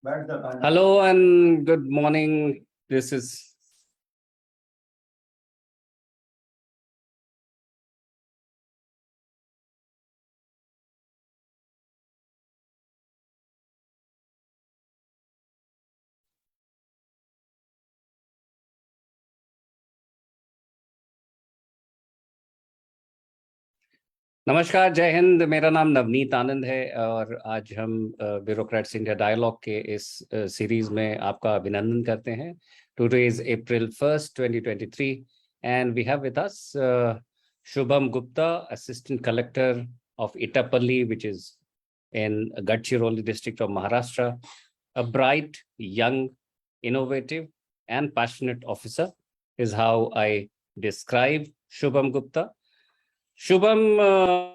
Hello and good morning. This is नमस्कार, जय हिंद। मेरा नाम नवनीत आनंद है और आज हम ब्यूरोक्रेट्स इंडिया डायलॉग के इस सीरीज में आपका अभिनंदन करते हैं। Today is April 1st, 2023 and we have with us Subham Gupta, Assistant Collector of Etapalli, which is in Gadchiroli district of Maharashtra, a bright, young, innovative and passionate officer is how I describe Subham Gupta. Shubham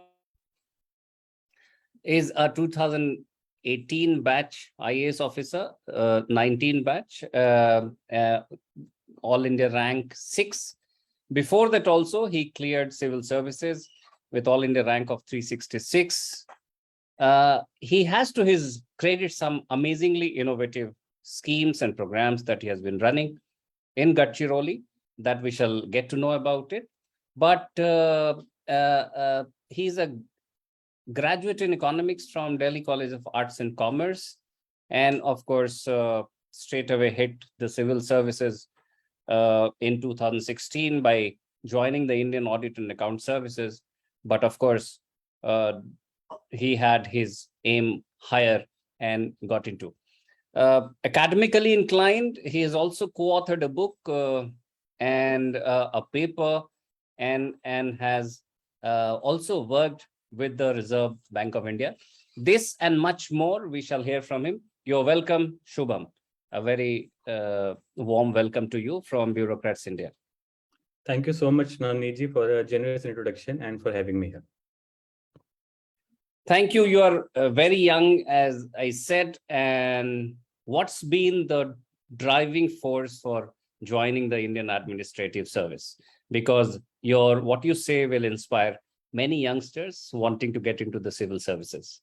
is a 2018 batch IAS officer, 19 batch, All India rank 6. Before that also, he cleared civil services with All India rank of 366. He has to his credit some amazingly innovative schemes and programs that he has been running in Gadchiroli that we shall get to know about it. But he's a graduate in economics from Delhi College of Arts and Commerce, and of course, straight away hit the civil services in 2016 by joining the Indian Audit and Account Services. But of course, he had his aim higher and got into. Academically inclined, he has also co-authored a book and a paper, and has also worked with the Reserve Bank of India. This and much more we shall hear from him. You're welcome, Shubham. A very warm welcome to you from Bureaucrats India. Thank you so much, Navneet, for a generous introduction and for having me here. Thank you. You are very young, as I said. And what's been the driving force for joining the Indian Administrative Service? Because what you say will inspire many youngsters wanting to get into the civil services.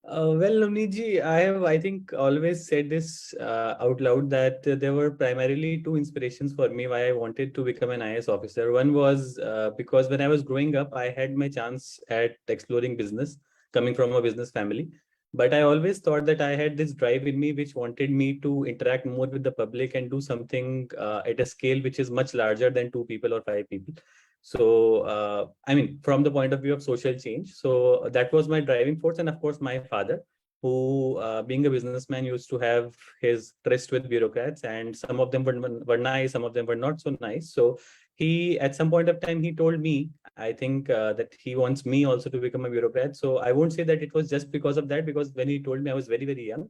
Well, Navneet, I think, always said this out loud that there were primarily two inspirations for me why I wanted to become an IAS officer. One was because when I was growing up, I had my chance at exploring business, coming from a business family. But I always thought that I had this drive in me which wanted me to interact more with the public and do something at a scale which is much larger than 2 people or 5 people. So, I mean, from the point of view of social change. So that was my driving force. And of course, my father, who being a businessman, used to have his tryst with bureaucrats, and some of them were nice, some of them were not so nice. So he, at some point of time, he told me, I think that he wants me also to become a bureaucrat. So I won't say that it was just because of that, because when he told me, I was very, very young.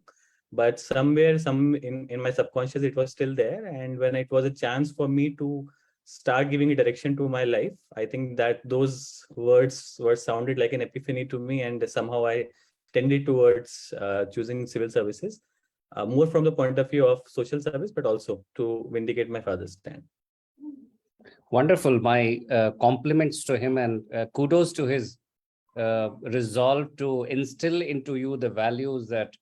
But somewhere, in my subconscious, it was still there. And when it was a chance for me to start giving a direction to my life, I think that those words were sounded like an epiphany to me. And somehow I tended towards choosing civil services, more from the point of view of social service, but also to vindicate my father's stand. Wonderful. My compliments to him, and kudos to his resolve to instill into you the values that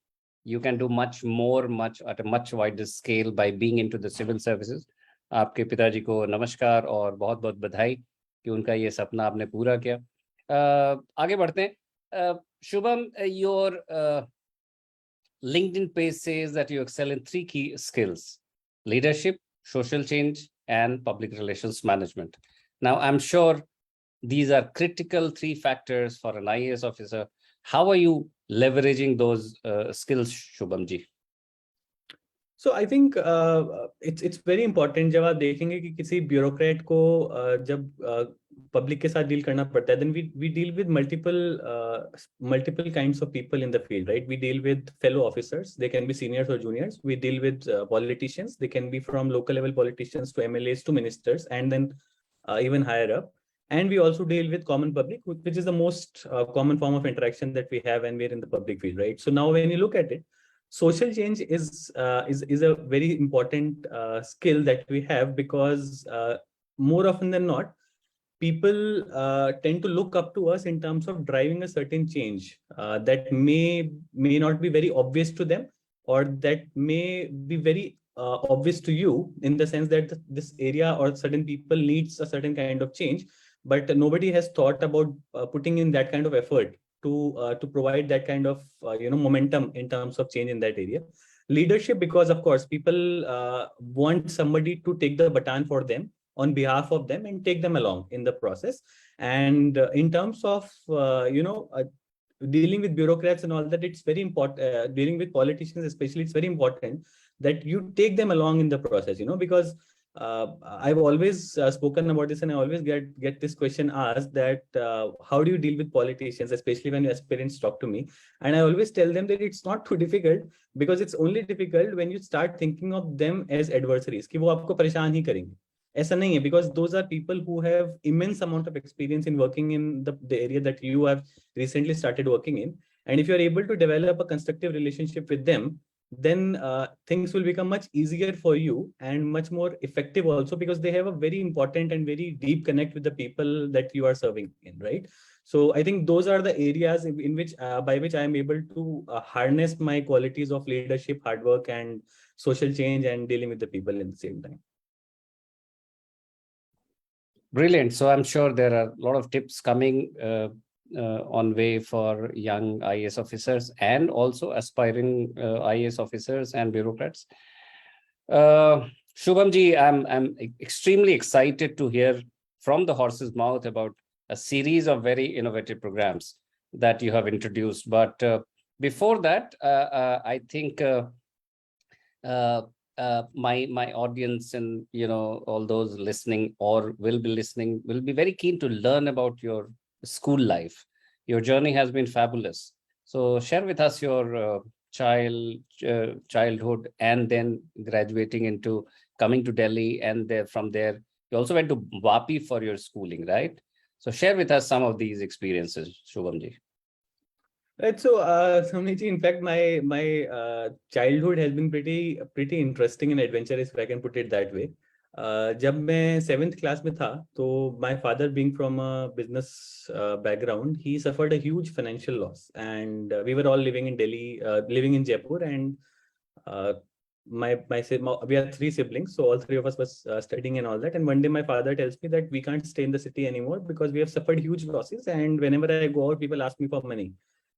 you can do much more, much at a much wider scale by being into the civil services. आपके पिताजी को नमस्कार और बहुत बहुत बधाई कि उनका ये सपना आपने पूरा किया। आगे बढ़ते हैं। Shubham, your LinkedIn page says that you excel in 3 key skills: leadership, social change, and public relations management. Now, I'm sure these are critical 3 factors for an IAS officer. How are you leveraging those skills, Shubham ji? So I think it's very important जब आप देखेंगे कि किसी bureaucrat को जब public के साथ deal करना पड़ता है, then we deal with multiple kinds of people in the field, right? We deal with fellow officers. They can be seniors or juniors. We deal with politicians. They can be from local level politicians to MLAs to ministers, and then even higher up. And we also deal with common public, which is the most common form of interaction that we have when we're in the public field, right? So now when you look at it, social change is a very important skill that we have, because more often than not, people tend to look up to us in terms of driving a certain change that may not be very obvious to them, or that may be very obvious to you, in the sense that this area or certain people needs a certain kind of change, but nobody has thought about putting in that kind of effort to provide that kind of momentum in terms of change in that area. Leadership, because of course people want somebody to take the baton for them on behalf of them and take them along in the process. And in terms of dealing with bureaucrats and all that, it's very important. Dealing with politicians especially, it's very important that you take them along in the process, because I've always spoken about this, and I always get this question asked, that how do you deal with politicians, especially when aspirants talk to me. And I always tell them that it's not too difficult, because it's only difficult when you start thinking of them as adversaries, कि वो आपको परेशान ही करेंगे. ऐसा नहीं है, because those are people who have immense amount of experience in working in the area that you have recently started working in. And if you're able to develop a constructive relationship with them, then things will become much easier for you and much more effective also, because they have a very important and very deep connect with the people that you are serving in, right? So I think those are the areas in which by which I am able to harness my qualities of leadership, hard work, and social change, and dealing with the people in the same time. Brilliant. So I'm sure there are a lot of tips coming on way for young IAS officers and also aspiring IAS officers and bureaucrats. Shubhamji, I'm extremely excited to hear from the horse's mouth about a series of very innovative programs that you have introduced. But before that, I think my audience and all those listening or will be listening will be very keen to learn about your school life. Your journey has been fabulous. So share with us your childhood, and then graduating into coming to Delhi, and from there you also went to Vapi for your schooling, right? So share with us some of these experiences, Shubhamji. Right. So, Samniji, in fact, my childhood has been pretty interesting and adventurous, if I can put it that way. जब मैं 7th class में था, तो my father, being from a business background, he suffered a huge financial loss, and we were all living in Delhi, living in Jaipur, and we are 3 siblings, so all 3 of us was studying and all that. And one day my father tells me that we can't stay in the city anymore because we have suffered huge losses, and whenever I go out, people ask me for money.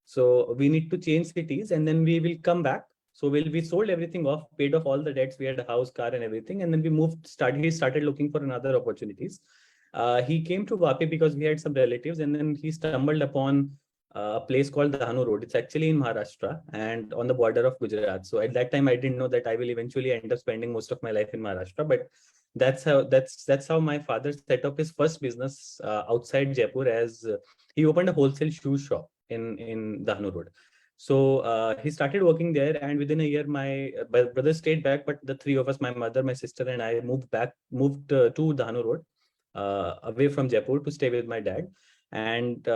So we need to change cities, and then we will come back. So we sold everything off, paid off all the debts. We had a house, car, and everything. And then he started looking for another opportunities. He came to Vapi because we had some relatives, and then he stumbled upon a place called Dahanu Road. It's actually in Maharashtra and on the border of Gujarat. So at that time, I didn't know that I will eventually end up spending most of my life in Maharashtra. But that's how my father set up his first business outside Jaipur, as he opened a wholesale shoe shop in Dahanu Road. So he started working there, and within a year, my brother stayed back, but the 3 of us, my mother, my sister, and I moved to Dahanu Road, away from Jaipur, to stay with my dad. And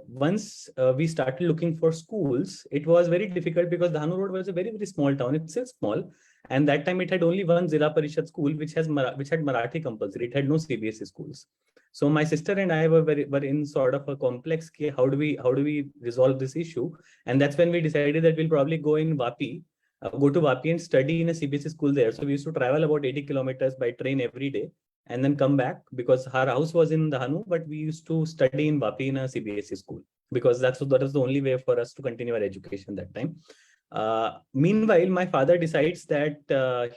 once we started looking for schools, it was very difficult because Dahanu Road was a very, very small town. It's still small. And that time it had only one Zilla Parishad school, which had Marathi compulsory. It had no CBSE schools. So my sister and I were in sort of a complex case. How do we resolve this issue? And that's when we decided that we'll probably go to Vapi and study in a CBSE school there. So we used to travel about 80 kilometers by train every day, and then come back, because our house was in Dahanu, but we used to study in Vapi in a CBSE school, because that was the only way for us to continue our education that time. Meanwhile, my father decides that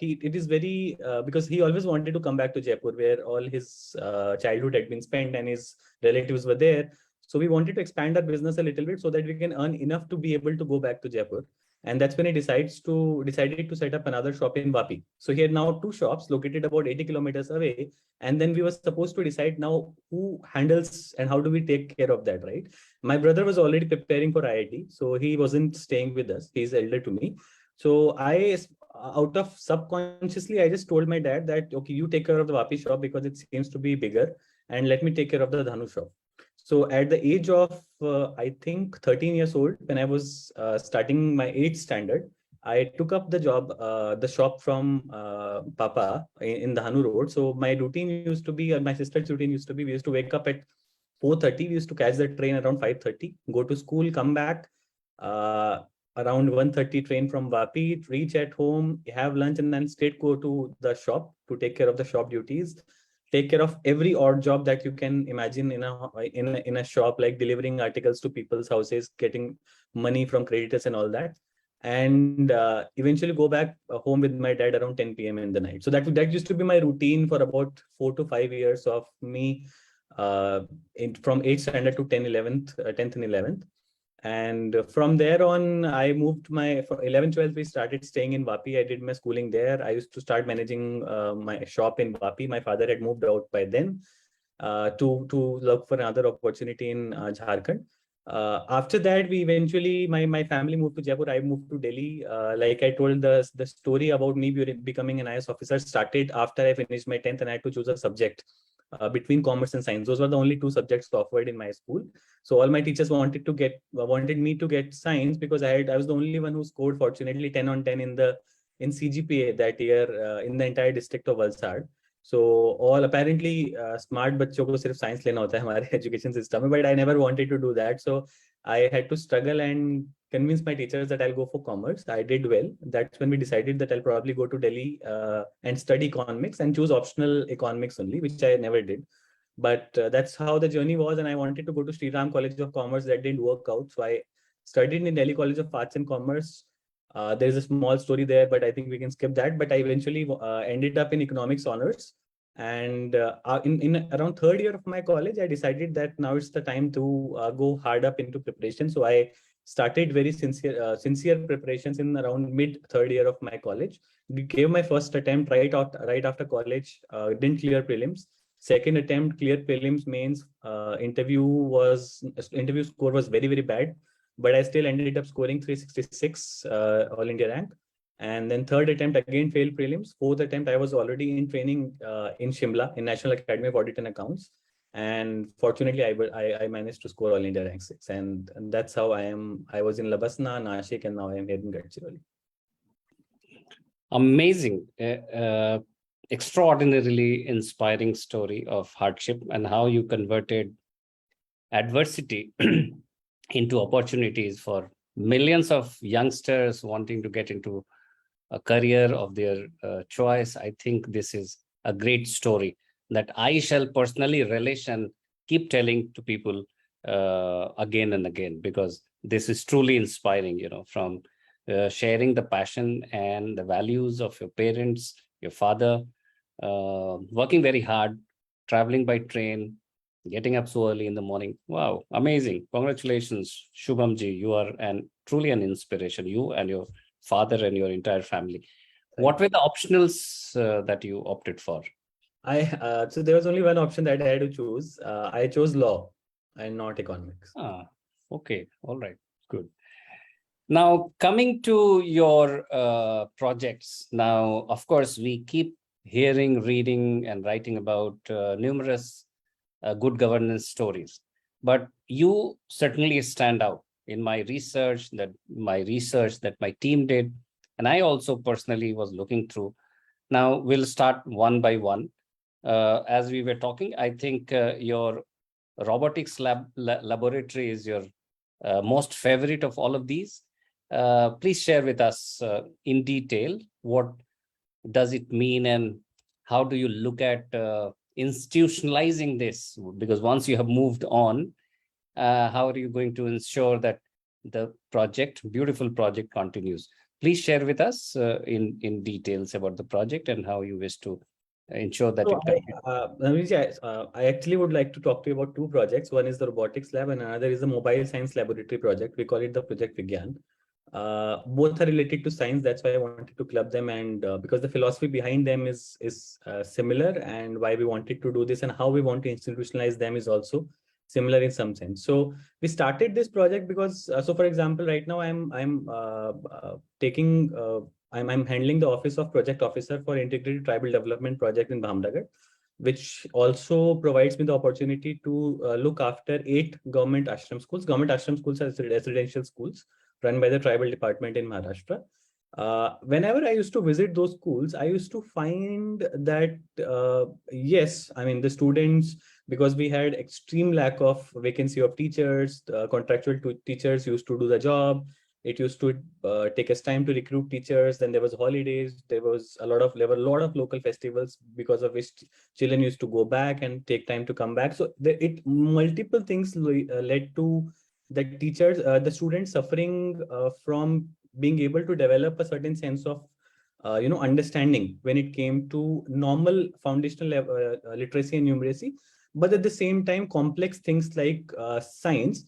it is very because he always wanted to come back to Jaipur, where all his childhood had been spent and his relatives were there. So we wanted to expand our business a little bit so that we can earn enough to be able to go back to Jaipur. And that's when he decided to set up another shop in Vapi. So he had now 2 shops located about 80 kilometers away. And then we were supposed to decide now who handles and how do we take care of that, right? My brother was already preparing for IIT, so he wasn't staying with us. He's elder to me. So out of subconsciously, I just told my dad that, okay, you take care of the Vapi shop because it seems to be bigger, and let me take care of the Dhanu shop. So at the age of, I think 13 years old, when I was starting my 8th standard, I took up the job, the shop from Papa in Dhanu Road. So my routine used to be, my sister's routine used to be, we used to wake up at 4:30. We used to catch the train around 5:30, go to school, come back, around 1:30 train from Vapi, reach at home, have lunch, and then straight go to the shop to take care of the shop duties, take care of every odd job that you can imagine in a shop, like delivering articles to people's houses, getting money from creditors and all that, and eventually go back home with my dad around 10 p.m. in the night. So that used to be my routine for about 4 to 5 years of me, from 8th standard to 10th and 11th. And from there on, I moved for 11th, 12th, we started staying in Vapi. I did my schooling there. I used to start managing my shop in Vapi. My father had moved out by then to look for another opportunity in Jharkhand. After that, we eventually, my family moved to Jaipur. I moved to Delhi. Like I told, the story about me becoming an IAS officer started after I finished my 10th and I had to choose a subject between commerce and science. Those were the only two subjects offered in my school. So all my teachers wanted me to get science because I was the only one who scored, fortunately, 10 on 10 in CGPA that year in the entire district of Valsad. So all apparently smart बच्चों को सिर्फ science लेना होता है हमारे education system में, but I never wanted to do that. So I had to struggle and convince my teachers that I'll go for commerce. I did well. That's when we decided that I'll probably go to Delhi and study economics and choose optional economics only, which I never did. But that's how the journey was. And I wanted to go to Sri Ram College of Commerce. That didn't work out. So I studied in Delhi College of Arts and Commerce. There's a small story there, but I think we can skip that. But I eventually ended up in economics honors. And in around third year of my college, I decided that now it's the time to go hard up into preparation. So I started very sincere preparations in around mid third year of my college. Gave my first attempt right after college. Didn't clear prelims. Second attempt, clear prelims, mains. Interview score was very, very bad, but I still ended up scoring 366 All India rank. And then third attempt, again failed prelims. Fourth attempt, I was already in training in Shimla in National Academy of Audit and Accounts. And fortunately, I managed to score All India rank 6. And that's how I was in Labasna, Nashik, and now I am here in Gadchiroli. Amazing. Extraordinarily inspiring story of hardship and how you converted adversity into opportunities for millions of youngsters wanting to get into a career of their choice. I think this is a great story that I shall personally relish and keep telling to people again and again, because this is truly inspiring, from sharing the passion and the values of your parents, your father, working very hard, traveling by train, getting up so early in the morning. Wow, amazing. Congratulations, Shubhamji. You are truly an inspiration, you and your father and your entire family. What were the optionals that you opted for? So there was only one option that I had to choose. I chose law and not economics. Okay. All right. Good. Now, coming to your projects. Now, of course, we keep hearing, reading, and writing about numerous good governance stories. But you certainly stand out in my research that my team did. And I also personally was looking through. Now, we'll start one by one. As we were talking, I think your robotics laboratory is your most favorite of all of these. Please share with us in detail what does it mean and how do you look at institutionalizing this? Because once you have moved on, how are you going to ensure that the beautiful project continues? Please share with us in details about the project and how you wish to ensure that it continues. I actually would like to talk to you about two projects. One is the robotics lab and another is the mobile science laboratory project. We call it the Project Vigyan. Both are related to science. That's why I wanted to club them, and because the philosophy behind them is similar, and why we wanted to do this and how we want to institutionalize them is also similar in some sense. So we started this project because, so for example, right now I'm handling the office of project officer for integrated tribal development project in Bhamnagar, which also provides me the opportunity to look after 8 government ashram schools. Government ashram schools are residential schools run by the tribal department in Maharashtra. Whenever I used to visit those schools, I used to find that, yes, I mean, the students, because we had extreme lack of vacancy of teachers, contractual teachers used to do the job. It used to take us time to recruit teachers. Then there was holidays. There were a lot of local festivals because of which children used to go back and take time to come back. So multiple things led to the teachers, the students suffering from being able to develop a certain sense of understanding when it came to normal foundational literacy and numeracy, but at the same time complex things like science,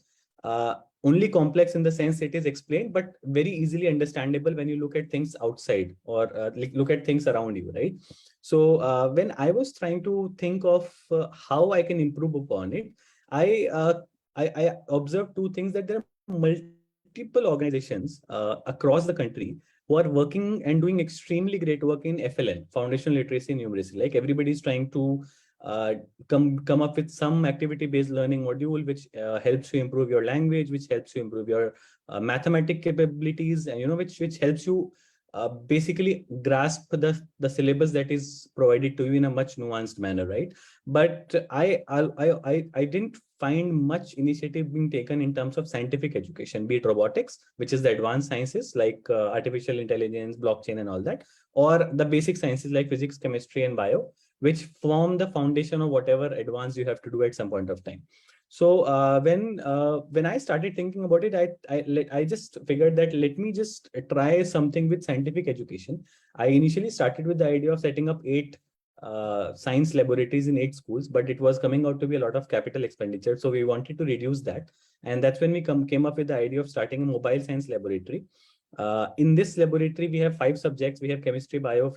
only complex in the sense it is explained, but very easily understandable when you look at things outside or look at things around you, right? So when I was trying to think of how I can improve upon it, I uh, I observed two things, that there are multiple organizations across the country who are working and doing extremely great work in FLN, foundational literacy and numeracy. Like everybody is trying to uh, come up with some activity-based learning module which helps you improve your language, which helps you improve your mathematic capabilities, and which helps you basically grasp the syllabus that is provided to you in a much nuanced manner, right? But I didn't find much initiative being taken in terms of scientific education, be it robotics, which is the advanced sciences like artificial intelligence, blockchain, and all that, or the basic sciences like physics, chemistry, and bio, which form the foundation of whatever advance you have to do at some point of time. So when I started thinking about it, I just figured that let me just try something with scientific education. I initially started with the idea of setting up 8 science laboratories in 8 schools, but it was coming out to be a lot of capital expenditure. So we wanted to reduce that. And that's when we came up with the idea of starting a mobile science laboratory. In this laboratory, we have 5 subjects. We have chemistry, bio,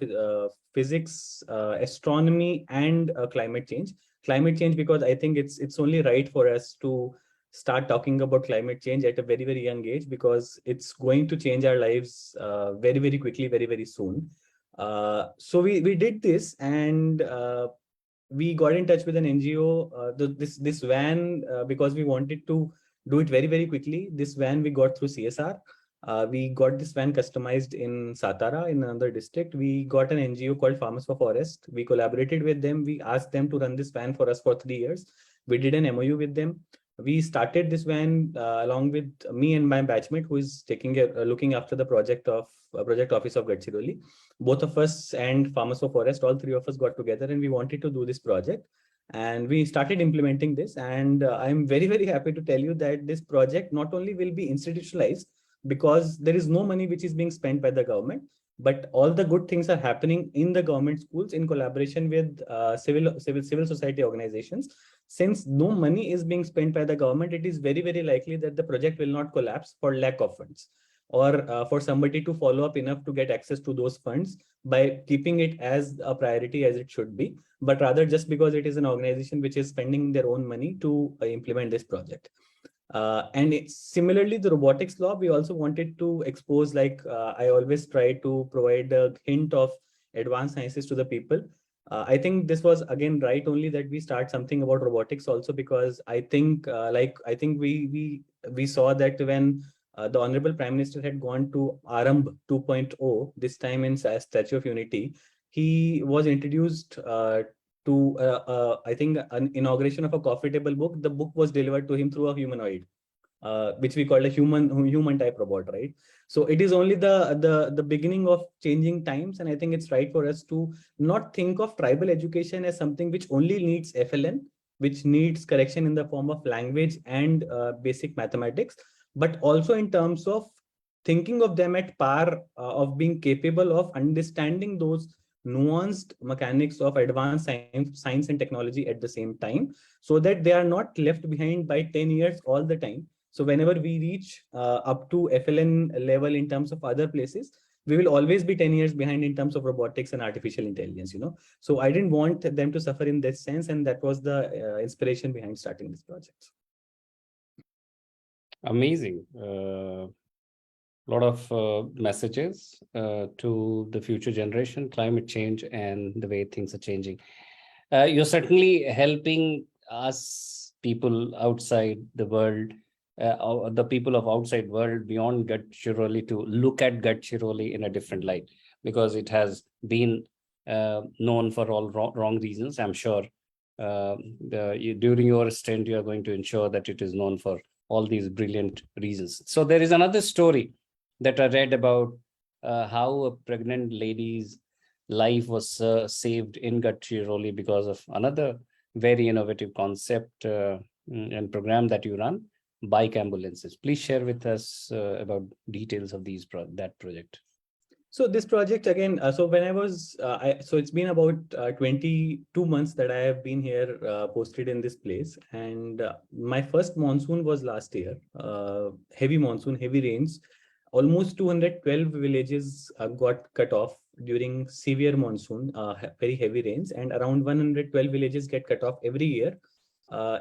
physics, astronomy, and climate change. Climate change, because I think it's only right for us to start talking about climate change at a very, very young age, because it's going to change our lives very, very quickly, very, very soon. So we did this, and we got in touch with an NGO. This van, because we wanted to do it very, very quickly. This van we got through CSR. We got this van customized in Satara, in another district. We got an NGO called Farmers for Forest. We collaborated with them. We asked them to run this van for us for 3 years. We did an MOU with them. We started this van along with me and my batchmate, who is looking after the project office of Gadchiroli. Both of us and Farmers for Forest, all 3 of us got together, and we wanted to do this project. And we started implementing this. And I'm very, very happy to tell you that this project not only will be institutionalized, because there is no money which is being spent by the government, but all the good things are happening in the government schools in collaboration with civil society organizations. Since no money is being spent by the government, it is very, very likely that the project will not collapse for lack of funds, or for somebody to follow up enough to get access to those funds by keeping it as a priority as it should be, but rather just because it is an organization which is spending their own money to implement this project. Similarly, the robotics law, we also wanted to expose, like I always try to provide a hint of advanced sciences to the people. I think this was again right only that we start something about robotics also, because I think I think we saw that when the Honorable Prime Minister had gone to Arambh 2.0, this time in Statue of Unity, he was introduced to I think an inauguration of a coffee table book. The book was delivered to him through a humanoid, which we call a human type robot, right? So it is only the beginning of changing times, and I think it's right for us to not think of tribal education as something which only needs FLN, which needs correction in the form of language and basic mathematics, but also in terms of thinking of them at par of being capable of understanding those nuanced mechanics of advanced science and technology at the same time, so that they are not left behind by 10 years all the time. So whenever we reach up to FLN level in terms of other places, we will always be 10 years behind in terms of robotics and artificial intelligence, So I didn't want them to suffer in this sense, and that was the inspiration behind starting this project. Amazing. Lot of messages to the future generation, climate change, and the way things are changing. You're certainly helping us, people outside the world, the people of outside world beyond Gadchiroli, to look at Gadchiroli in a different light, because it has been known for all wrong reasons. I'm sure during your stint, you are going to ensure that it is known for all these brilliant reasons. So there is another story that I read about how a pregnant lady's life was saved in Gadchiroli because of another very innovative concept and program that you run, bike ambulances. Please share with us about details of that project. So this project again, so when I was, so it's been about 22 months that I have been here posted in this place. And my first monsoon was last year, heavy monsoon, heavy rains. Almost 212 villages got cut off during severe monsoon, very heavy rains, and around 112 villages get cut off every year.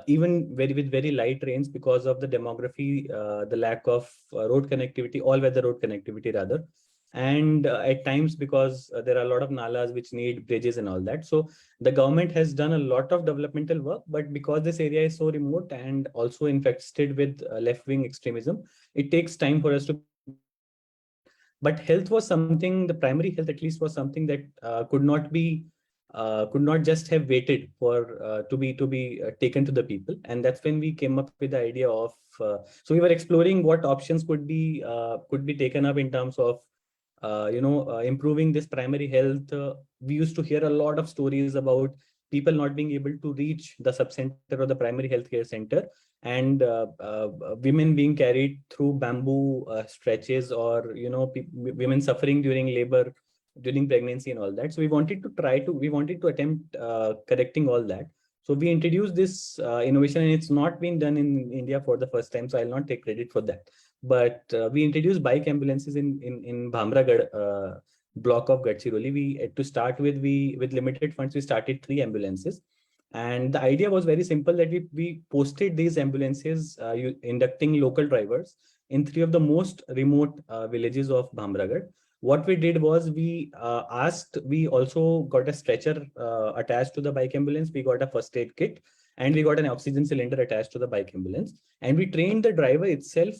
Even with very light rains because of the demography, the lack of road connectivity, all weather road connectivity rather, and at times because there are a lot of nalas which need bridges and all that. So the government has done a lot of developmental work, but because this area is so remote and also infested with left-wing extremism, it takes time for us to build that. But health was something, the primary health at least was something that could not just have waited for to be taken to the people. And that's when we came up with the idea of so we were exploring what options could be taken up in terms of improving this primary health. We used to hear a lot of stories about people not being able to reach the subcenter or the primary healthcare center, and women being carried through bamboo stretches, or women suffering during labor, during pregnancy and all that. So we wanted to attempt correcting all that. So we introduced this innovation, and it's not been done in India for the first time, so I'll not take credit for that. But we introduced bike ambulances in Bhamragad block of Gadchiroli. To start with, we with limited funds we started 3 ambulances, and the idea was very simple, that we posted these ambulances inducting local drivers in 3 of the most remote villages of Bhamragad. What we did was we also got a stretcher attached to the bike ambulance. We got a first aid kit, and we got an oxygen cylinder attached to the bike ambulance. And we trained the driver itself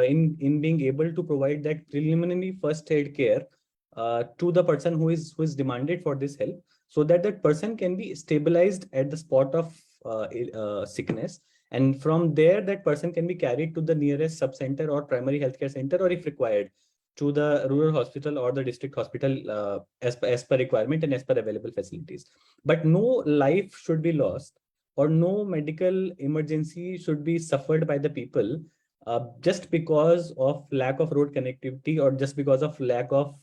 in being able to provide that preliminary first aid care to the person who is demanded for this help, so that that person can be stabilized at the spot of sickness. And from there, that person can be carried to the nearest sub-center or primary healthcare center, or if required, to the rural hospital or the district hospital as per requirement and as per available facilities. But no life should be lost, or no medical emergency should be suffered by the people just because of lack of road connectivity, or just because of lack of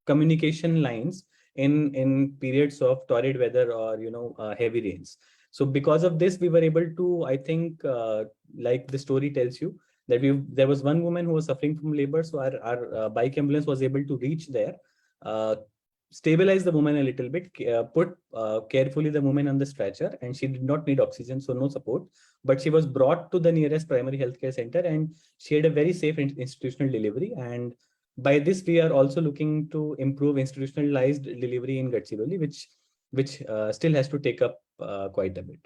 communication lines in periods of torrid weather or heavy rains. So because of this, we were able to, I think, like the story tells you, that there was one woman who was suffering from labor, so our bike ambulance was able to reach there, uh, stabilize the woman a little bit, put carefully the woman on the stretcher, and she did not need oxygen, so no support. But she was brought to the nearest primary healthcare center, and she had a very safe institutional delivery. And by this, we are also looking to improve institutionalized delivery in Gadchiroli, which still has to take up quite a bit.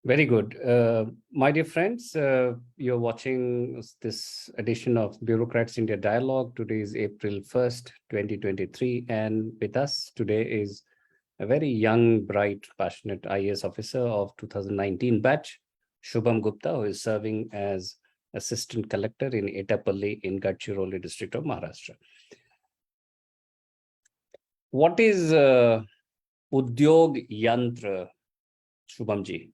Very good. My dear friends, you're watching this edition of Bureaucrats India Dialogue. Today is April 1st, 2023. And with us today is a very young, bright, passionate IAS officer of 2019 batch, Subham Gupta, who is serving as Assistant Collector in Etapalli in Gadchiroli district of Maharashtra. What is Udyog Yantra, Shubhamji?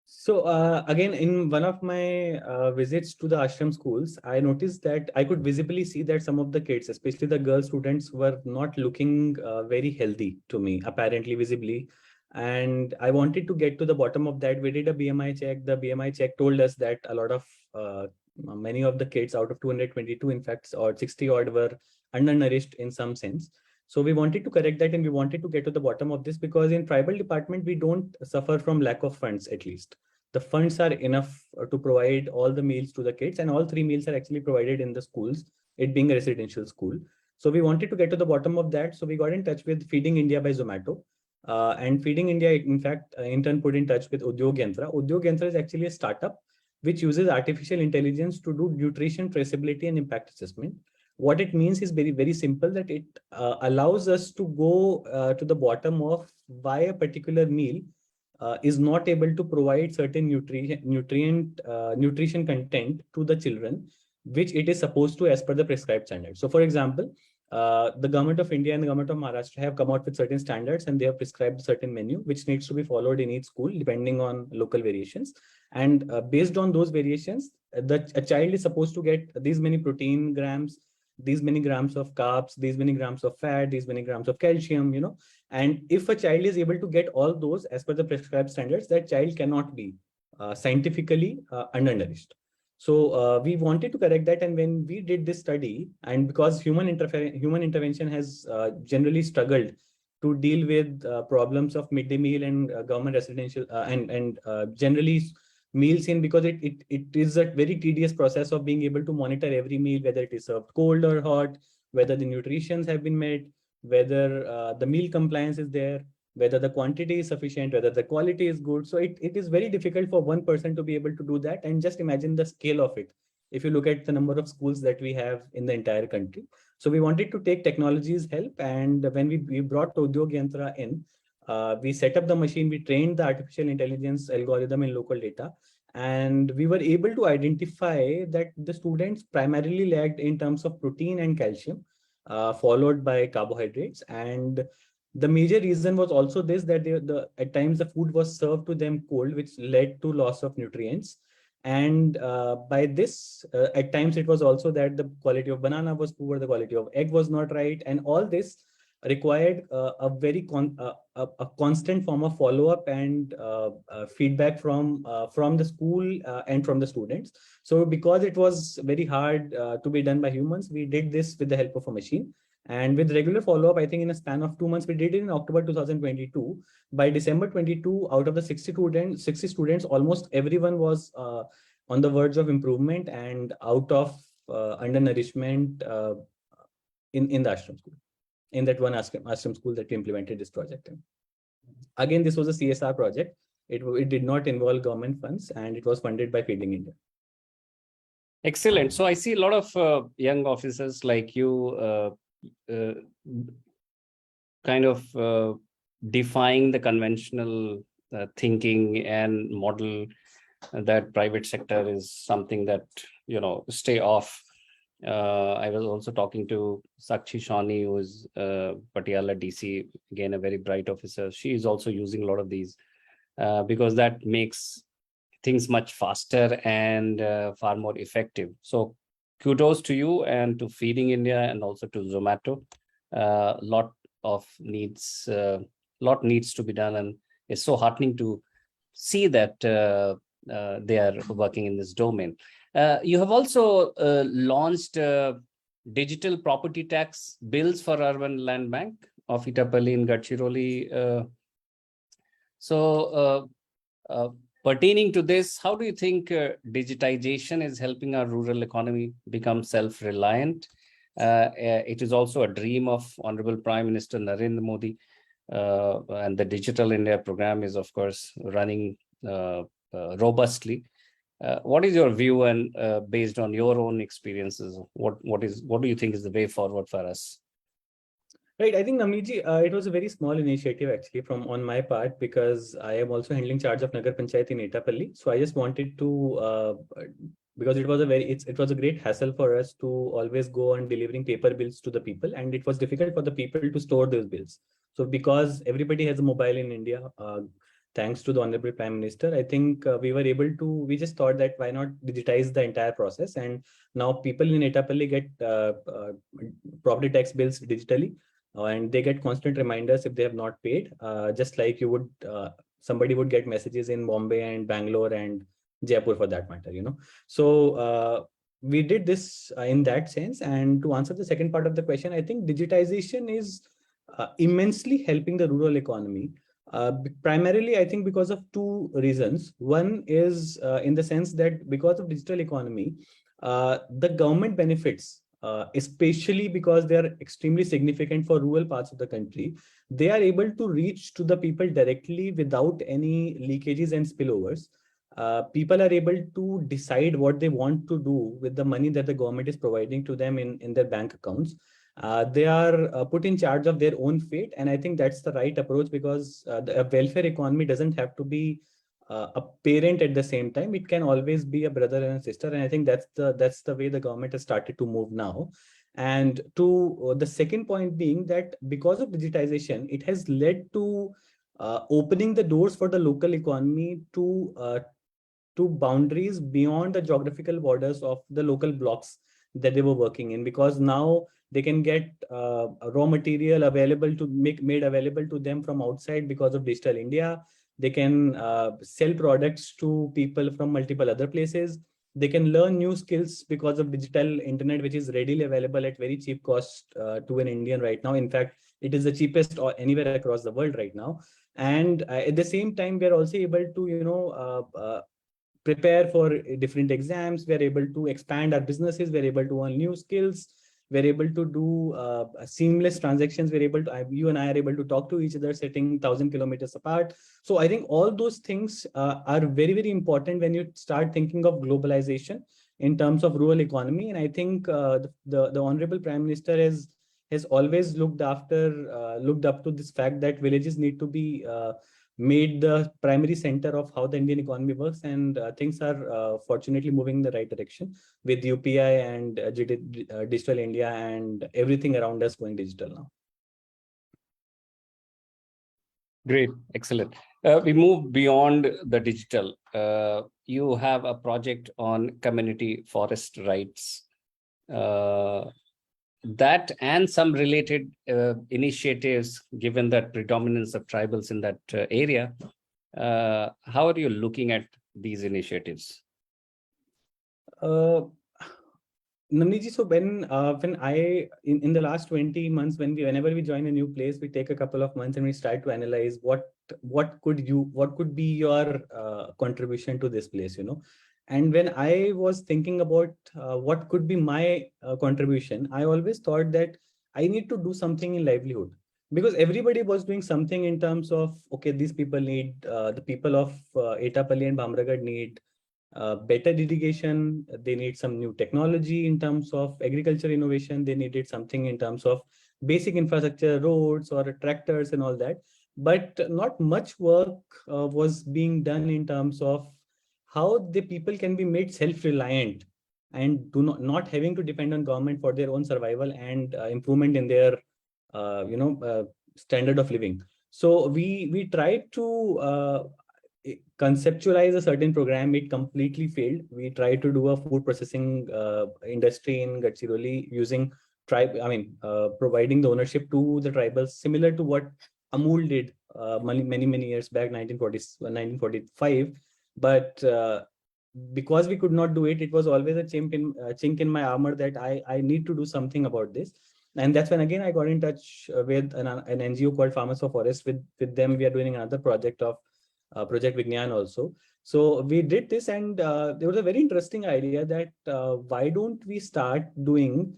So again, in one of my visits to the ashram schools, I noticed that I could visibly see that some of the kids, especially the girl students, were not looking very healthy to me, apparently visibly. And I wanted to get to the bottom of that. We did a BMI check. The BMI check told us that a lot of many of the kids out of 222, in fact, or 60 odd, were undernourished in some sense. So we wanted to correct that, and we wanted to get to the bottom of this, because in tribal department, we don't suffer from lack of funds. At least the funds are enough to provide all the meals to the kids, and all 3 meals are actually provided in the schools, it being a residential school. So we wanted to get to the bottom of that. So we got in touch with Feeding India by Zomato. And Feeding India, in fact, in turn put in touch with Udyog Yantra. Udyog Yantra is actually a startup which uses artificial intelligence to do nutrition traceability and impact assessment. What it means is very, very simple, that it allows us to go to the bottom of why a particular meal is not able to provide certain nutrition content to the children, which it is supposed to as per the prescribed standards. So, for example, the government of India and the government of Maharashtra have come out with certain standards, and they have prescribed certain menu which needs to be followed in each school depending on local variations. And based on those variations, a child is supposed to get these many protein grams, these many grams of carbs, these many grams of fat, these many grams of calcium, and if a child is able to get all those as per the prescribed standards, that child cannot be scientifically undernourished. So we wanted to correct that, and when we did this study, and because human intervention has generally struggled to deal with problems of midday meal and government residential and generally meals in, because it is a very tedious process of being able to monitor every meal, whether it is served cold or hot, whether the nutritions have been met, whether the meal compliance is there, whether the quantity is sufficient, whether the quality is good. So it is very difficult for one person to be able to do that. And just imagine the scale of it if you look at the number of schools that we have in the entire country. So we wanted to take technology's help. And when we brought Udyog Yantra in, we set up the machine, we trained the artificial intelligence algorithm in local data, and we were able to identify that the students primarily lagged in terms of protein and calcium, followed by carbohydrates. And the major reason was also this, that at times the food was served to them cold, which led to loss of nutrients. And by this, at times it was also that the quality of banana was poor, the quality of egg was not right, and all this required a very constant form of follow-up and feedback from the school and from the students. So because it was very hard to be done by humans, we did this with the help of a machine. And with regular follow-up, I think in a span of 2 months, we did it in October 2022. By December 22, out of the 60 students, almost everyone was on the verge of improvement and out of undernourishment in the ashram school, in that one ashram school that we implemented this project in. Again, this was a CSR project. It did not involve government funds, and it was funded by Feeding India. Excellent. So I see a lot of young officers like you kind of defying the conventional thinking and model that private sector is something that, stay off. I was also talking to Sakshi Shawnee, who is Patiala DC, again, a very bright officer. She is also using a lot of these because that makes things much faster and far more effective. So kudos to you and to Feeding India and also to Zomato. Lot needs to be done, and it's so heartening to see that they are working in this domain. You have also launched digital property tax bills for Urban Land Bank of Etapalli in Gadchiroli. Pertaining to this, how do you think digitization is helping our rural economy become self-reliant? It is also a dream of Honorable Prime Minister Narendra Modi, and the Digital India program is, of course, running robustly. What is your view, and based on your own experiences, what do you think is the way forward for us? Right. I think, Navneet, it was a very small initiative actually on my part, because I am also handling charge of Nagar Panchayat in Etapalli. So I just wanted to, because it was a great hassle for us to always go on delivering paper bills to the people, and it was difficult for the people to store those bills. So because everybody has a mobile in India, thanks to the Honorable Prime Minister, I think we just thought that why not digitize the entire process, and now people in Etapalli get property tax bills digitally. And they get constant reminders if they have not paid, just like you would, somebody would get messages in Bombay and Bangalore and Jaipur for that matter, So we did this in that sense. And to answer the second part of the question, I think digitization is immensely helping the rural economy. Primarily, I think because of two reasons. One is in the sense that because of digital economy, the government benefits, especially because they are extremely significant for rural parts of the country, they are able to reach to the people directly without any leakages and spillovers. People are able to decide what they want to do with the money that the government is providing to them in their bank accounts. They are put in charge of their own fate. And I think that's the right approach, because the welfare economy doesn't have to be a parent at the same time. It can always be a brother and a sister. And I think that's the way the government has started to move now. And to the second point being that because of digitization, it has led to opening the doors for the local economy to boundaries beyond the geographical borders of the local blocks that they were working in, because now they can get raw material available to made available to them from outside because of Digital India. They can sell products to people from multiple other places. They can learn new skills because of digital internet, which is readily available at very cheap cost to an Indian right now. In fact, it is the cheapest or anywhere across the world right now. And at the same time, we are also able to prepare for different exams. We're able to expand our businesses. We're able to learn new skills. We're able to do seamless transactions. We're able to, you and I are able to talk to each other sitting 1,000 kilometers apart. So I think all those things are very, very important when you start thinking of globalization in terms of rural economy. And I think the Honorable Prime Minister has always looked up to this fact that villages need to be made the primary center of how the Indian economy works, and things are fortunately moving in the right direction with UPI and Digital India and everything around us going digital now. Great, excellent. We move beyond the digital. You have a project on community forest rights. That and some related initiatives, given that predominance of tribals in that area. How are you looking at these initiatives? Navneet, so when I in the last 20 months, whenever we join a new place, we take a couple of months and we start to analyze what could be your contribution to this place, And when I was thinking about what could be my contribution, I always thought that I need to do something in livelihood, because everybody was doing something in terms of, okay, these people need, the people of Etapalli and Bamragad need better irrigation. They need some new technology in terms of agriculture innovation. They needed something in terms of basic infrastructure, roads or tractors and all that. But not much work was being done in terms of how the people can be made self-reliant and not having to depend on government for their own survival and improvement in their standard of living. So we tried to conceptualize a certain program. It completely failed. We tried to do a food processing industry in Gadchiroli using providing the ownership to the tribals, similar to what Amul did many years back, 1945. But because we could not do it, it was always a chink in my armor that I need to do something about this. And that's when again I got in touch with an NGO called Farmers for Forest. With them, we are doing another project of Project Vignan also. So we did this, and there was a very interesting idea that why don't we start doing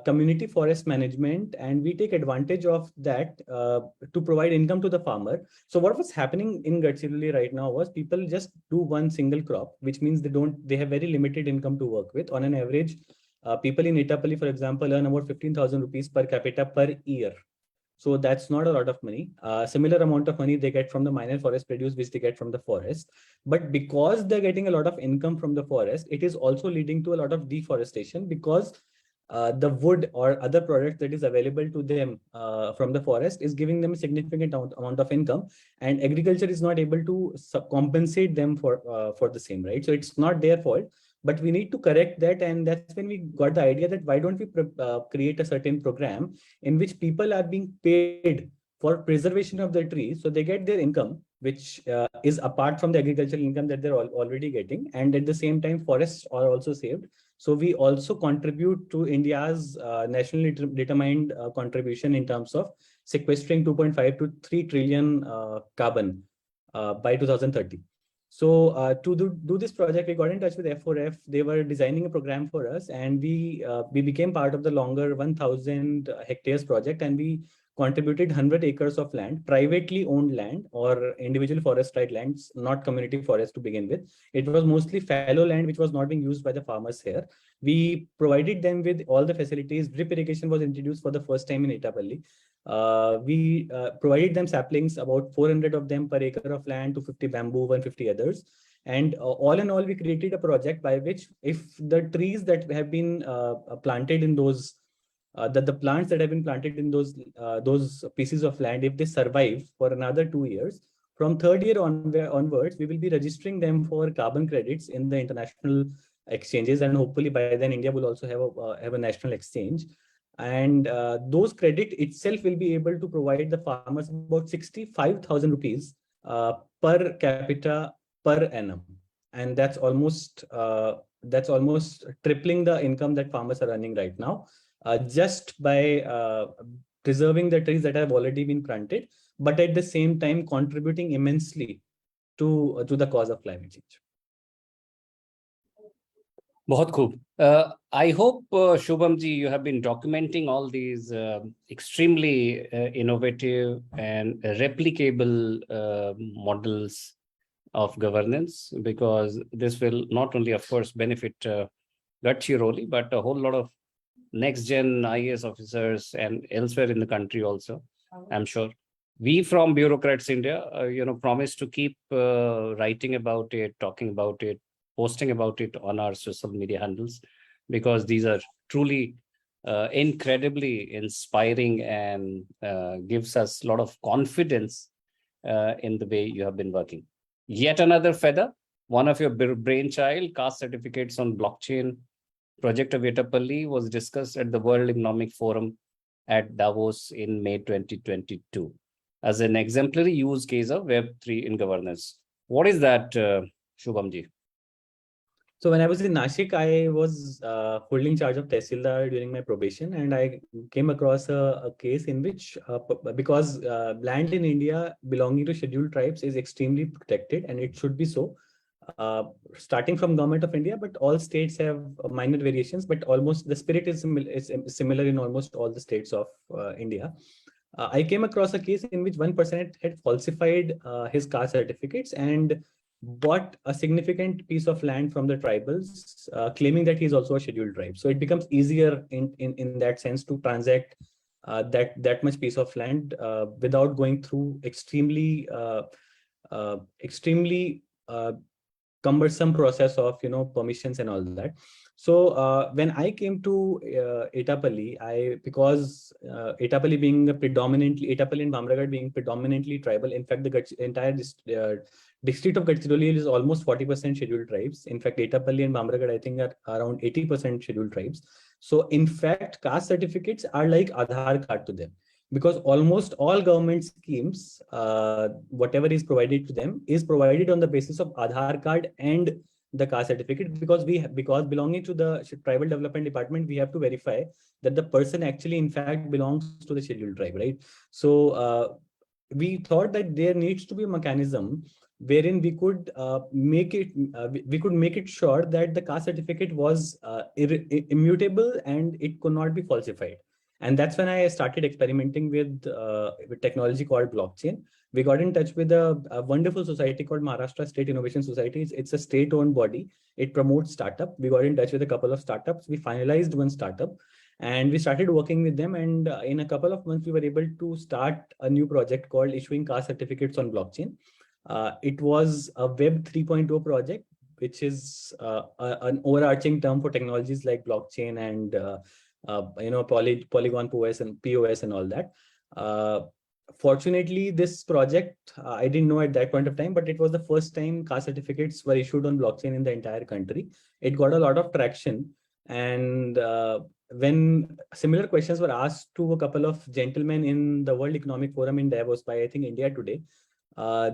community forest management, and we take advantage of that to provide income to the farmer. So what was happening in Gadchiroli right now was people just do one single crop, which means they have very limited income to work with. On an average, people in Etapalli, for example, earn about 15,000 rupees per capita per year. So that's not a lot of money. Similar amount of money they get from the minor forest produce, which they get from the forest. But because they're getting a lot of income from the forest, it is also leading to a lot of deforestation, because the wood or other product that is available to them from the forest is giving them a significant amount of income, and agriculture is not able to compensate them for the same, right? So it's not their fault, but we need to correct that. And that's when we got the idea that why don't we create a certain program in which people are being paid for preservation of the trees, so they get their income, which is apart from the agricultural income that they're already getting, and at the same time forests are also saved. So we also contribute to India's nationally determined contribution in terms of sequestering 2.5 to 3 trillion carbon by 2030. So to do this project, we got in touch with F4F. They were designing a program for us, and we became part of the longer 1,000 hectares project, and we contributed 100 acres of land, privately owned land or individual forest right lands, not community forest to begin with. It was mostly fallow land which was not being used by the farmers here. We provided them with all the facilities. Drip irrigation was introduced for the first time in Etapalli. We provided them saplings, about 400 of them per acre of land, 250 bamboo, 150 others. And all in all, we created a project by which if the trees that have been planted in those the plants that have been planted in those pieces of land, if they survive for another 2 years, from third year onwards, we will be registering them for carbon credits in the international exchanges, and hopefully by then India will also have a national exchange. And those credit itself will be able to provide the farmers about 65,000 rupees per capita per annum, and that's almost tripling the income that farmers are earning right now, just by preserving the trees that have already been planted, but at the same time contributing immensely to the cause of climate change. बहुत खूब. I hope, Shubham ji, you have been documenting all these extremely innovative and replicable models of governance, because this will not only, of course, benefit Gadchiroli, but a whole lot of next-gen IAS officers and elsewhere in the country also, I'm sure. We from Bureaucrats India, promise to keep writing about it, talking about it, posting about it on our social media handles, because these are truly incredibly inspiring and gives us a lot of confidence in the way you have been working. Yet another feather, one of your brainchild, caste certificates on blockchain project of Etapalli was discussed at the World Economic Forum at Davos in May 2022 as an exemplary use case of Web3 in governance. What is that, Shubham ji? So when I was in Nashik, I was holding charge of Tehsildar during my probation, and I came across a case in which, because land in India belonging to scheduled tribes is extremely protected, and it should be so, starting from Government of India, but all states have minor variations, but almost the spirit is similar in almost all the states of India. I came across a case in which one person had falsified his caste certificates and bought a significant piece of land from the tribals, claiming that he's also a scheduled tribe. So it becomes easier in that sense to transact that much piece of land without going through extremely cumbersome process of permissions and all that. So when I came to Etapalli, because Etapalli and Bamragad being predominantly tribal, in fact the entire district of Gadchiroli is almost 40% scheduled tribes. In fact, Etapalli and Bamragad I think are around 80% scheduled tribes. So in fact, caste certificates are like Aadhaar card to them, because almost all government schemes, whatever is provided to them is provided on the basis of Aadhaar card and the caste certificate, because belonging to the tribal development department, we have to verify that the person actually in fact belongs to the scheduled tribe, right? So we thought that there needs to be a mechanism wherein we could make it sure that the caste certificate was immutable and it could not be falsified. And that's when I started experimenting with technology called blockchain. We got in touch with a wonderful society called Maharashtra State Innovation Society. It's a state-owned body. It promotes startup. We got in touch with a couple of startups. We finalized one startup and we started working with them. And in a couple of months, we were able to start a new project called issuing caste certificates on blockchain. It was a Web 3.0 project, which is an overarching term for technologies like blockchain and Polygon POS and all that. Fortunately, this project, I didn't know at that point of time, but it was the first time caste certificates were issued on blockchain in the entire country. It got a lot of traction. And when similar questions were asked to a couple of gentlemen in the World Economic Forum in Davos by, I think, India Today,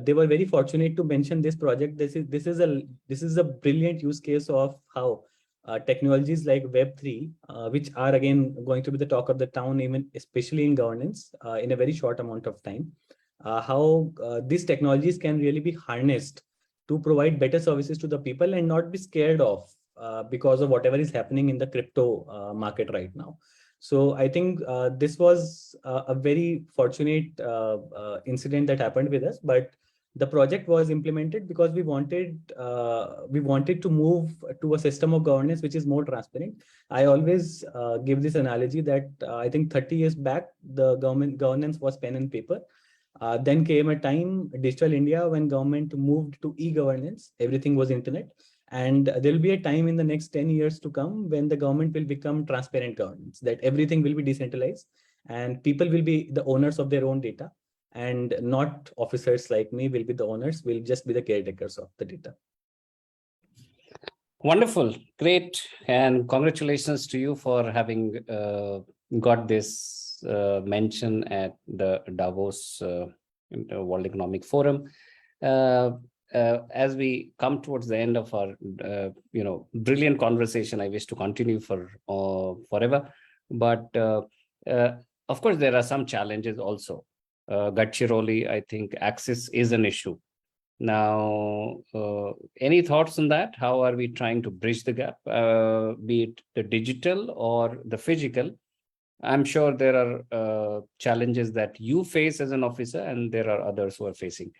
they were very fortunate to mention this project. This is a brilliant use case of how technologies like Web3, which are again going to be the talk of the town, even especially in governance, in a very short amount of time, how these technologies can really be harnessed to provide better services to the people and not be scared of because of whatever is happening in the crypto market right now. So I think this was a very fortunate incident that happened with us, but the project was implemented because we wanted to move to a system of governance which is more transparent. I always give this analogy that I think 30 years back the government governance was pen and paper. Then came a time, Digital India, when government moved to e-governance, everything was internet. And there will be a time in the next 10 years to come when the government will become transparent governance, that everything will be decentralized and people will be the owners of their own data, and not officers like me will be the owners, will just be the caretakers of the data. Wonderful, great, and congratulations to you for having got this mention at the Davos World Economic Forum. As we come towards the end of our brilliant conversation, I wish to continue for forever, but of course there are some challenges also. Gadchiroli, I think access is an issue. Now, any thoughts on that? How are we trying to bridge the gap, be it the digital or the physical? I'm sure there are challenges that you face as an officer, and there are others who are facing.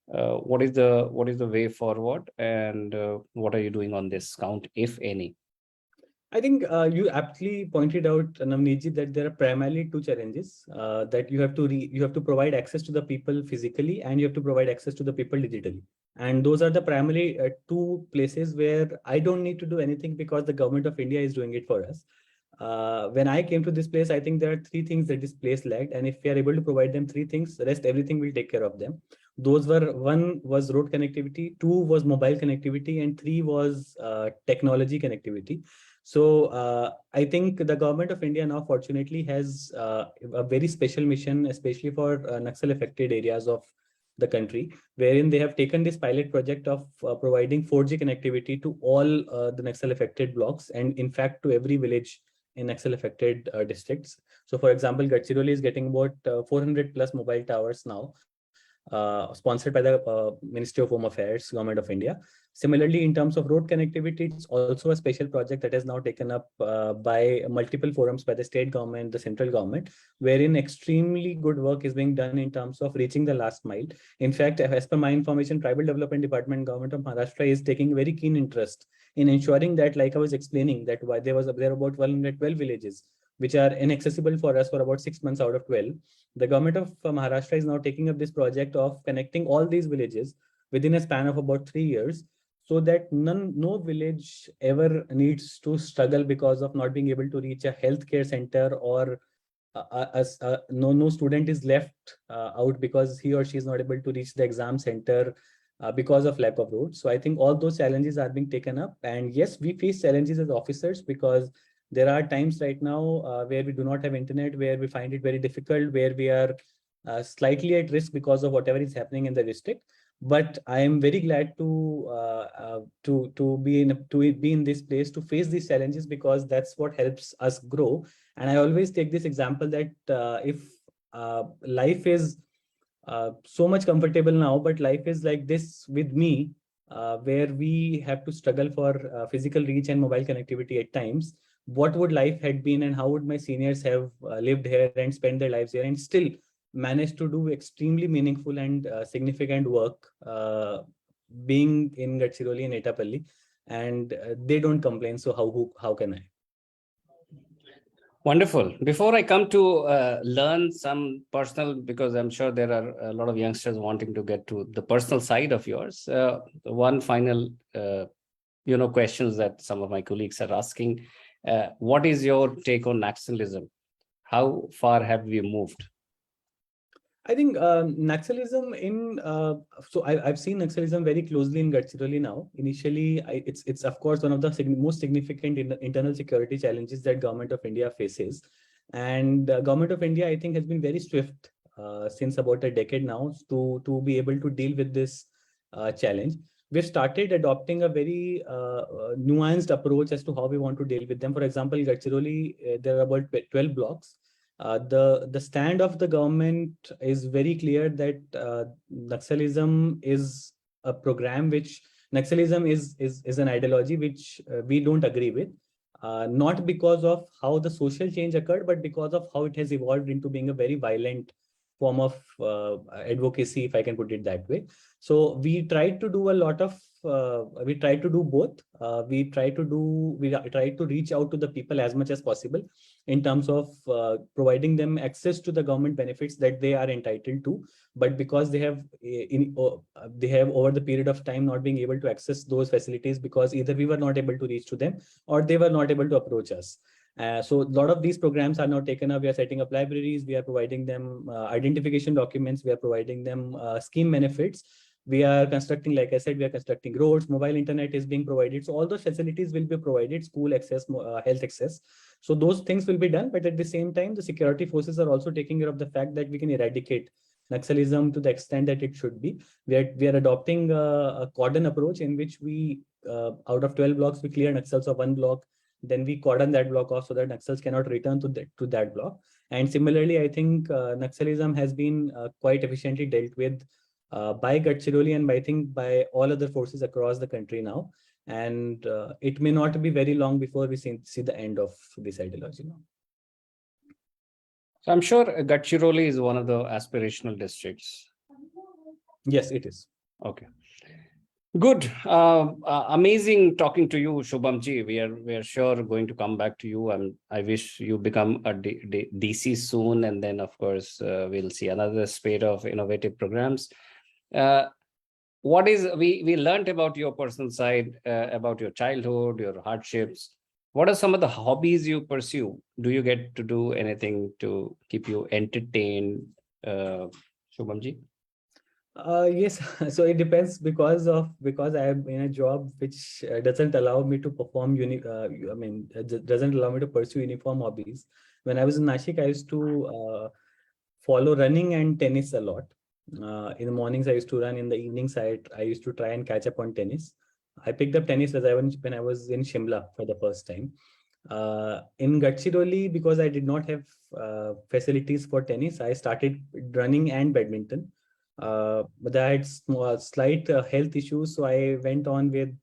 What is the way forward, and what are you doing on this count, if any? I think you aptly pointed out, Navneet, that there are primarily two challenges that you have to provide access to the people physically, and you have to provide access to the people digitally. And those are the primary two places where I don't need to do anything because the government of India is doing it for us. When I came to this place, I think there are three things that this place lacked, and if we are able to provide them three things, the rest everything will take care of them. Those were, one was road connectivity, two was mobile connectivity, and three was technology connectivity. So I think the government of India now fortunately has a very special mission, especially for Naxal affected areas of the country, wherein they have taken this pilot project of providing 4G connectivity to all the Naxal affected blocks, and in fact to every village in Naxal affected districts. So for example, Gadchiroli is getting about 400 plus mobile towers now, sponsored by the Ministry of Home Affairs, Government of India. Similarly, in terms of road connectivity, it's also a special project that is now taken up by multiple forums, by the state government, the central government, wherein extremely good work is being done in terms of reaching the last mile. In fact, as per my information, Tribal Development Department, Government of Maharashtra is taking very keen interest in ensuring that, like I was explaining, that why there are about 112 villages which are inaccessible for us for about 6 months out of 12. The government of Maharashtra is now taking up this project of connecting all these villages within a span of about 3 years, so that no village ever needs to struggle because of not being able to reach a healthcare center, or no student is left out because he or she is not able to reach the exam center because of lack of roads. So I think all those challenges are being taken up. And yes, we face challenges as officers because there are times right now where we do not have internet, where we find it very difficult, where we are slightly at risk because of whatever is happening in the district. But I am very glad to be in this place to face these challenges, because that's what helps us grow. And I always take this example that if life is so much comfortable now, but life is like this with me, where we have to struggle for physical reach and mobile connectivity at times, what would life had been, and how would my seniors have lived here and spent their lives here and still managed to do extremely meaningful and significant work being in Gadchiroli and Etapalli, and they don't complain. So how can I? Wonderful. Before I come to learn some personal, because I'm sure there are a lot of youngsters wanting to get to the personal side of yours. One final, questions that some of my colleagues are asking. What is your take on nationalism? How far have we moved? I think Naxalism so I've seen Naxalism very closely in Gadchiroli now. Initially, it's of course one of the most significant internal security challenges that Government of India faces, and Government of India, I think, has been very swift since about a decade now to be able to deal with this challenge. We've started adopting a very nuanced approach as to how we want to deal with them. For example, Gadchiroli, there are about 12 blocks. The stand of the government is very clear that Naxalism is a program which Naxalism is an ideology which we don't agree with. not because of how the social change occurred, but because of how it has evolved into being a very violent form of advocacy, if I can put it that way. So we tried to do a lot of, we tried to do both. We try to reach out to the people as much as possible in terms of providing them access to the government benefits that they are entitled to. But because they have over the period of time not being able to access those facilities because either we were not able to reach to them or they were not able to approach us. So a lot of these programs are now taken up. We are setting up libraries. We are providing them identification documents. We are providing them scheme benefits. We are constructing, like I said, we are constructing roads. Mobile internet is being provided. So all those facilities will be provided, school access, health access. So those things will be done. But at the same time, the security forces are also taking care of the fact that we can eradicate Naxalism to the extent that it should be. We are adopting a cordon approach in which we, out of 12 blocks, we clear Naxals of one block. Then we cordon that block off so that Naxals cannot return to that block. And similarly, I think Naxalism has been quite efficiently dealt with by Gadchiroli and I think by all other forces across the country now. And it may not be very long before we see the end of this ideology now. So I'm sure Gadchiroli is one of the aspirational districts. Yes, it is. Okay. Good. Amazing talking to you, Shubham ji. We are sure going to come back to you. I wish you become a DC soon, and then of course we'll see another spate of innovative programs. What is we learned about your personal side, about your childhood, your hardships. What are some of the hobbies you pursue? Do you get to do anything to keep you entertained, Shubham ji? Yes, so it depends because I am in a job which doesn't allow me to perform doesn't allow me to pursue uniform hobbies. When I was in Nashik, I used to follow running and tennis a lot. In the mornings, I used to run. In the evenings, I used to try and catch up on tennis. I picked up tennis when I was in Shimla for the first time. In Gadchiroli, because I did not have facilities for tennis, I started running and badminton. But I had slight health issues, so I went on with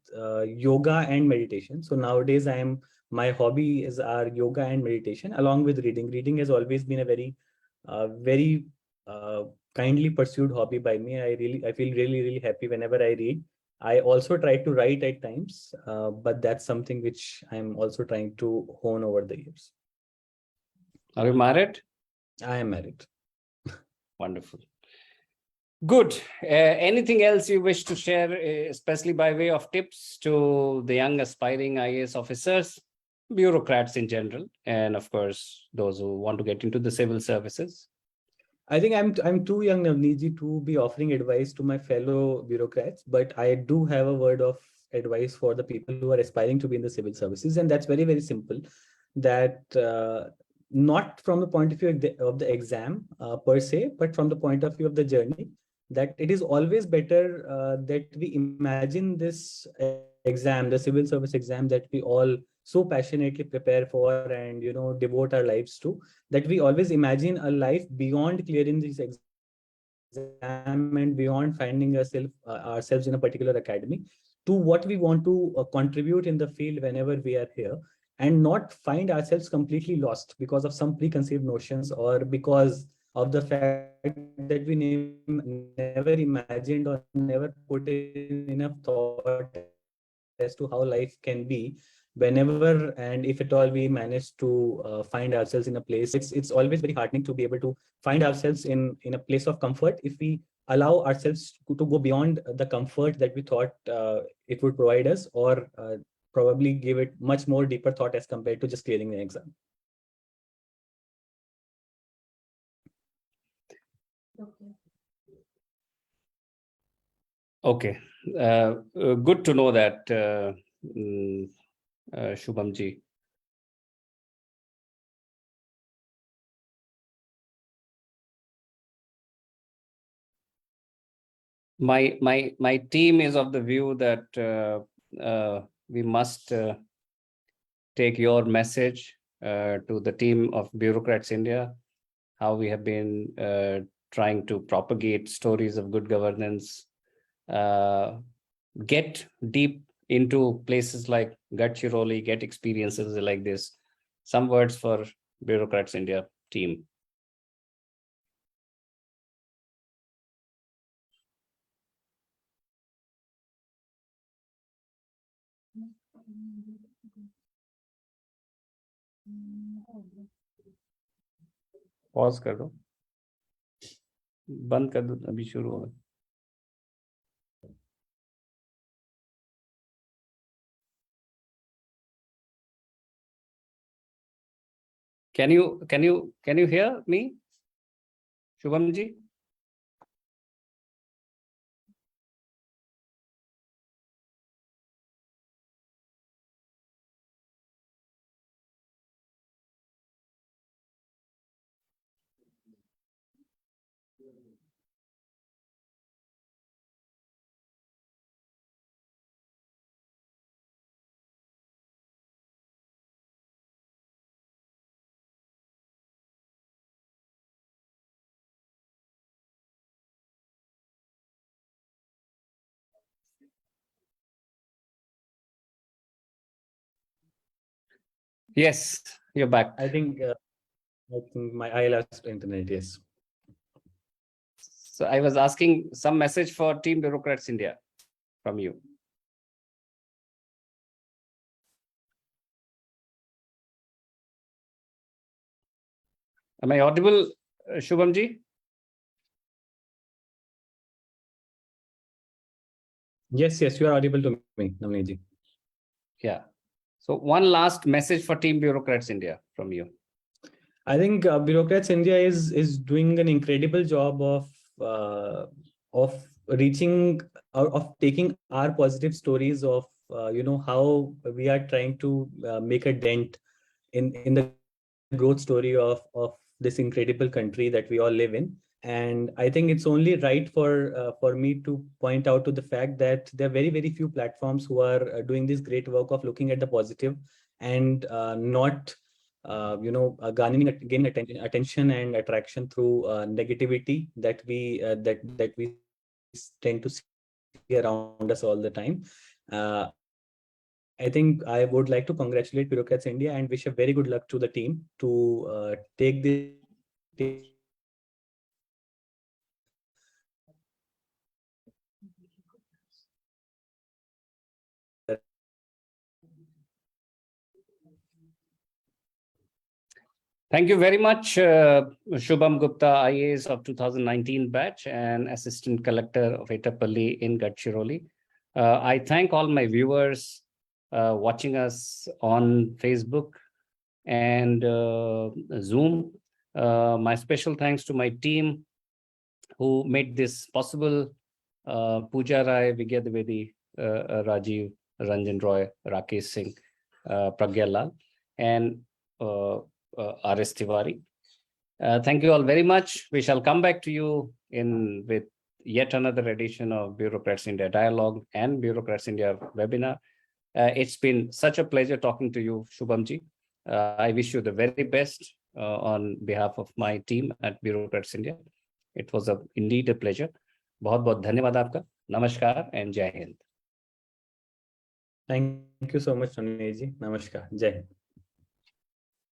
yoga and meditation. So nowadays, my hobby is yoga and meditation, along with reading. Reading has always been a very kindly pursued hobby by me. I feel really happy whenever I read. I also try to write at times, but that's something which I'm also trying to hone over the years. Are you married? I am married. Wonderful. Good. Anything else you wish to share, especially by way of tips to the young aspiring IAS officers, bureaucrats in general, and of course, those who want to get into the civil services? I think I'm too young, Navneet, to be offering advice to my fellow bureaucrats, but I do have a word of advice for the people who are aspiring to be in the civil services, and that's very simple. That not from the point of view of the exam per se, but from the point of view of the journey. That it is always better that we imagine this exam, the civil service exam that we all so passionately prepare for and devote our lives to, that we always imagine a life beyond clearing this exam and beyond finding ourselves in a particular academy, to what we want to contribute in the field whenever we are here, and not find ourselves completely lost because of some preconceived notions or because of the fact that we never imagined or never put in enough thought as to how life can be whenever and if at all we manage to find ourselves in a place. It's always very heartening to be able to find ourselves in a place of comfort if we allow ourselves to go beyond the comfort that we thought it would provide us, or probably give it much more deeper thought as compared to just clearing the exam. Okay. Good to know that, Shubham ji. My team is of the view that we must take your message to the team of Bureaucrats India, how we have been trying to propagate stories of good governance, get deep into places like Gadchiroli, get experiences like this. Some words for Bureaucrats India team. Pause कर दो, बंद कर दो, अभी शुरू होगा. Can you hear me, Shubham ji? Yes, you're back. I think I lost internet. Yes. So I was asking some message for Team Bureaucrats India from you. Am I audible, Shubham ji? Yes, you are audible to me, Navneet ji. Yeah. So one last message for Team Bureaucrats India from you. I think Bureaucrats India is doing an incredible job of reaching of taking our positive stories of how we are trying to make a dent in the growth story of this incredible country that we all live in. And I think it's only right for me to point out to the fact that there are very few platforms who are doing this great work of looking at the positive and not gaining attention and attraction through negativity that we tend to see around us all the time. I think I would like to congratulate Bureaucrats India and wish a very good luck to the team to take this Thank you very much, Shubham Gupta, IAS of 2019 batch and Assistant Collector of Etapalli in Gadchiroli. I thank all my viewers watching us on Facebook and Zoom. My special thanks to my team who made this possible. Pooja Rai, Vigya Dwivedi, Rajiv, Ranjan Roy, Rakesh Singh, Pragya Lal, and R.S. Tiwari. Thank you all very much. We shall come back to you with yet another edition of Bureaucrats India Dialogue and Bureaucrats India webinar. It's been such a pleasure talking to you, Shubhamji. I wish you the very best on behalf of my team at Bureaucrats India. It was indeed a pleasure. बहुत बहुत धन्यवाद आपका. नमस्कार and जय Hind. Thank you so much, Navneet ji. Namaskar. Jai Hind.